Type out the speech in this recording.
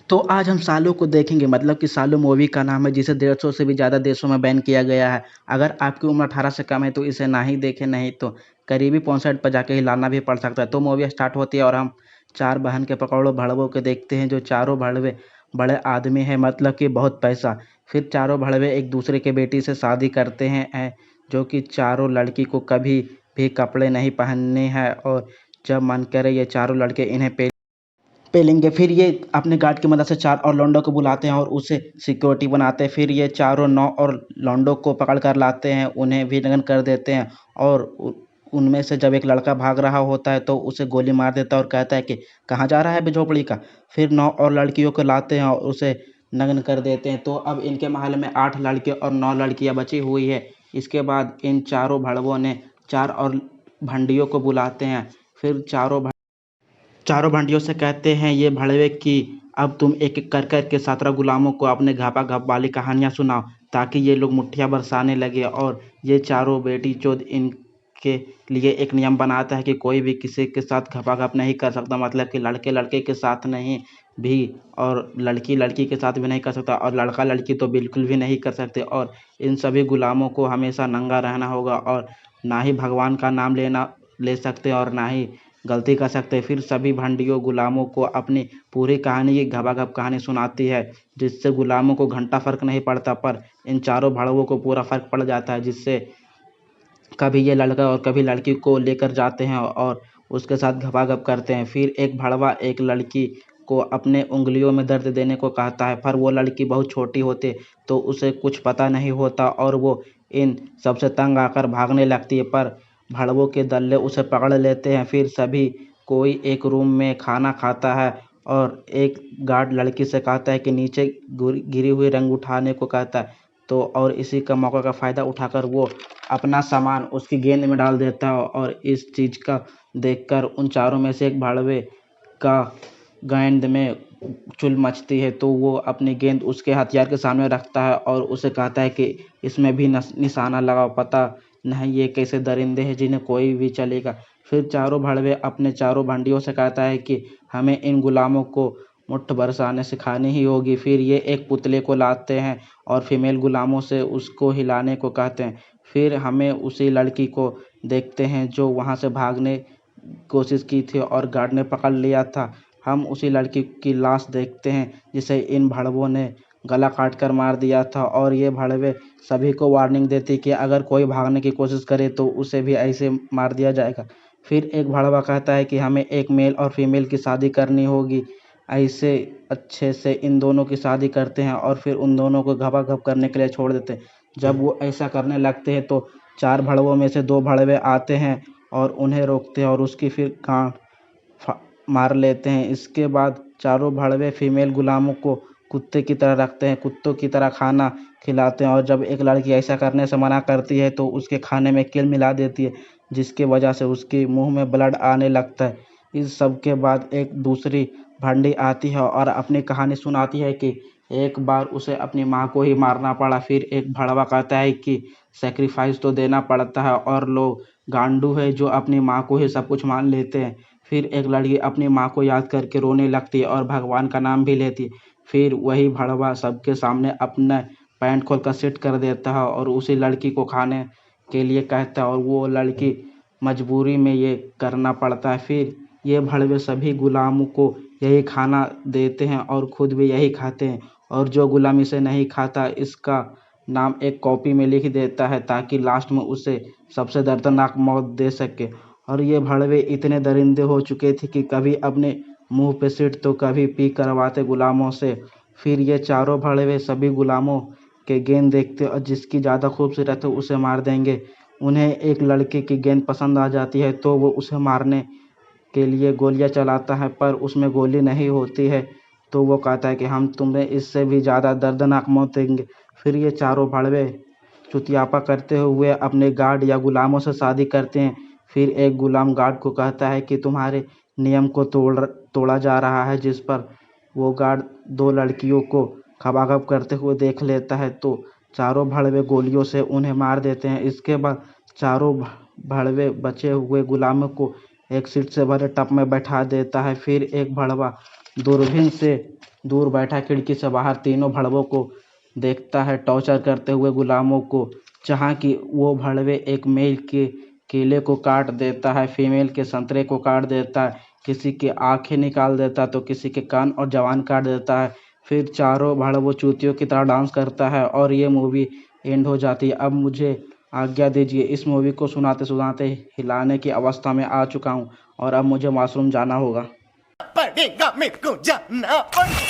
तो आज हम सालों को देखेंगे, मतलब कि सालों मूवी का नाम है जिसे 150 से भी ज़्यादा देशों में बैन किया गया है। अगर आपकी उम्र 18 से कम है तो इसे ना ही देखें, नहीं तो करीबी 65 पर जाके हिलाना भी पड़ सकता है। तो मूवी स्टार्ट होती है और हम चार बहन के पकौड़ों भड़वों के देखते हैं, जो चारों भड़वे बड़े आदमी हैं, मतलब कि बहुत पैसा। फिर चारों भड़वे एक दूसरे के बेटी से शादी करते हैं, जो कि चारों लड़की को कभी भी कपड़े नहीं पहनने हैं, और जब मन करे ये चारों लड़के इन्हें पेलेंगे। फिर ये अपने गार्ड की मदद से चार और लौंडों को बुलाते हैं और उसे सिक्योरिटी बनाते हैं। फिर ये चारों नौ और लौंडों को पकड़ कर लाते हैं, उन्हें भी नग्न कर देते हैं, और उनमें से जब एक लड़का भाग रहा होता है तो उसे गोली मार देता है और कहता है कि कहाँ जा रहा है झोपड़ी का। फिर नौ और लड़कियों को लाते हैं और उसे नग्न कर देते हैं। तो अब इनके महल में 8 लड़के और 9 लड़कियां बची हुई है। इसके बाद इन चारों भड़वों ने चार और भंडियों को बुलाते हैं। फिर चारों भंडियों से कहते हैं ये भड़वे कि अब तुम एक एक कर कर के 17 गुलामों को अपने घापा घप वाली कहानियां सुनाओ, ताकि ये लोग मुट्ठियां बरसाने लगे। और ये चारों बेटी चोद इनके लिए एक नियम बनाता है कि कोई भी किसी के साथ घपा घप नहीं कर सकता, मतलब कि लड़के लड़के के साथ नहीं भी, और लड़की लड़की के साथ भी नहीं कर सकता, और लड़का लड़की तो बिल्कुल भी नहीं कर सकते। और इन सभी गुलामों को हमेशा नंगा रहना होगा, और ना ही भगवान का नाम ले सकते और ना ही गलती कर सकते। फिर सभी भंडियों गुलामों को अपनी पूरी कहानी की घबाघब कहानी सुनाती है, जिससे गुलामों को घंटा फर्क नहीं पड़ता, पर इन चारों भड़वों को पूरा फर्क पड़ जाता है, जिससे कभी ये लड़का और कभी लड़की को लेकर जाते हैं और उसके साथ घपाघप करते हैं। फिर एक भड़वा एक लड़की को अपने उंगलियों में दर्द देने को कहता है, पर वो लड़की बहुत छोटी होती तो उसे कुछ पता नहीं होता, और वो इन सबसे तंग आकर भागने लगती है, पर भड़वों के दल्ले उसे पकड़ लेते हैं। फिर सभी कोई एक रूम में खाना खाता है, और एक गार्ड लड़की से कहता है कि नीचे गिरी हुई रंग उठाने को कहता है। तो और इसी का मौका का फ़ायदा उठाकर वो अपना सामान उसकी गेंद में डाल देता है, और इस चीज़ का देखकर उन चारों में से एक भड़वे का गेंद में चुल मचती है। तो वो अपनी गेंद उसके हथियार के सामने रखता है और उसे कहता है कि इसमें भी निशाना लगाओ, पता नहीं ये कैसे दरिंदे हैं जिन्हें कोई भी चलेगा। फिर चारों भड़वे अपने चारों भंडियों से कहता है कि हमें इन गुलामों को मुट्ठ बरसाने सिखानी ही होगी। फिर ये एक पुतले को लाते हैं और फीमेल गुलामों से उसको हिलाने को कहते हैं। फिर हमें उसी लड़की को देखते हैं जो वहाँ से भागने कोशिश की थी और गार्ड ने पकड़ लिया था। हम उसी लड़की की लाश देखते हैं जिसे इन भड़वों ने गला काट कर मार दिया था, और ये भड़वे सभी को वार्निंग देती कि अगर कोई भागने की कोशिश करे तो उसे भी ऐसे मार दिया जाएगा। फिर एक भड़वा कहता है कि हमें एक मेल और फीमेल की शादी करनी होगी। ऐसे अच्छे से इन दोनों की शादी करते हैं और फिर उन दोनों को घपाघप करने के लिए छोड़ देते हैं। जब वो ऐसा करने लगते हैं तो चार भड़वों में से दो भड़वे आते हैं और उन्हें रोकते हैं और उसकी फिर गांड मार लेते हैं। इसके बाद चारों भड़वे फीमेल गुलामों को कुत्ते की तरह रखते हैं, कुत्तों की तरह खाना खिलाते हैं, और जब एक लड़की ऐसा करने से मना करती है तो उसके खाने में किल मिला देती है, जिसकी वजह से उसके मुंह में ब्लड आने लगता है। इस सब के बाद एक दूसरी भंडी आती है और अपनी कहानी सुनाती है कि एक बार उसे अपनी माँ को ही मारना पड़ा। फिर एक भड़वा कहता है कि सेक्रीफाइस तो देना पड़ता है, और लोग गांडू है जो अपनी माँ को ही सब कुछ मान लेते हैं। फिर एक लड़की अपनी माँ को याद करके रोने लगती है और भगवान का नाम भी लेती है। फिर वही भड़वा सबके सामने अपना पैंट खोल कर सिट कर देता है और उसी लड़की को खाने के लिए कहता है, और वो लड़की मजबूरी में ये करना पड़ता है। फिर ये भड़वे सभी गुलामों को यही खाना देते हैं और खुद भी यही खाते हैं, और जो गुलाम इसे नहीं खाता इसका नाम एक कॉपी में लिख देता है, ताकि लास्ट में उसे सबसे दर्दनाक मौत दे सके। और ये भड़वे इतने दरिंदे हो चुके थे कि कभी अपने मुंह पे सिट तो कभी पी करवाते गुलामों से। फिर ये चारों भड़वे सभी गुलामों के गेंद देखते और जिसकी ज़्यादा खूबसूरत है उसे मार देंगे। उन्हें एक लड़के की गेंद पसंद आ जाती है तो वो उसे मारने के लिए गोलियां चलाता है, पर उसमें गोली नहीं होती है। तो वो कहता है कि हम तुम्हें इससे भी ज़्यादा दर्दनाक मौत देंगे। फिर ये चारों भड़वे चुतियापा करते हुए अपने गार्ड या गुलामों से शादी करते हैं। फिर एक गुलाम गार्ड को कहता है कि तुम्हारे नियम को तोड़ा जा रहा है, जिस पर वो गार्ड दो लड़कियों को खपाखप करते हुए देख लेता है। तो चारों भड़वे गोलियों से उन्हें मार देते हैं। इसके बाद चारों भड़वे बचे हुए गुलामों को एक सीट से भरे टप में बैठा देता है। फिर एक भड़वा दूरबीन से दूर बैठा खिड़की से बाहर तीनों भड़वों को देखता है टॉर्चर करते हुए गुलामों को, जहाँ की वो भड़वे एक मेल के केले को काट देता है, फीमेल के संतरे को काट देता है, किसी की आंखें निकाल देता है तो किसी के कान और जवान काट देता है। फिर चारों भड़वों चूतियों की तरह डांस करता है और ये मूवी एंड हो जाती है। अब मुझे आज्ञा दीजिए, इस मूवी को सुनाते सुनाते हिलाने की अवस्था में आ चुका हूँ और अब मुझे वॉशरूम जाना होगा। पड़ेगा मेरे को जाना पड़ेगा।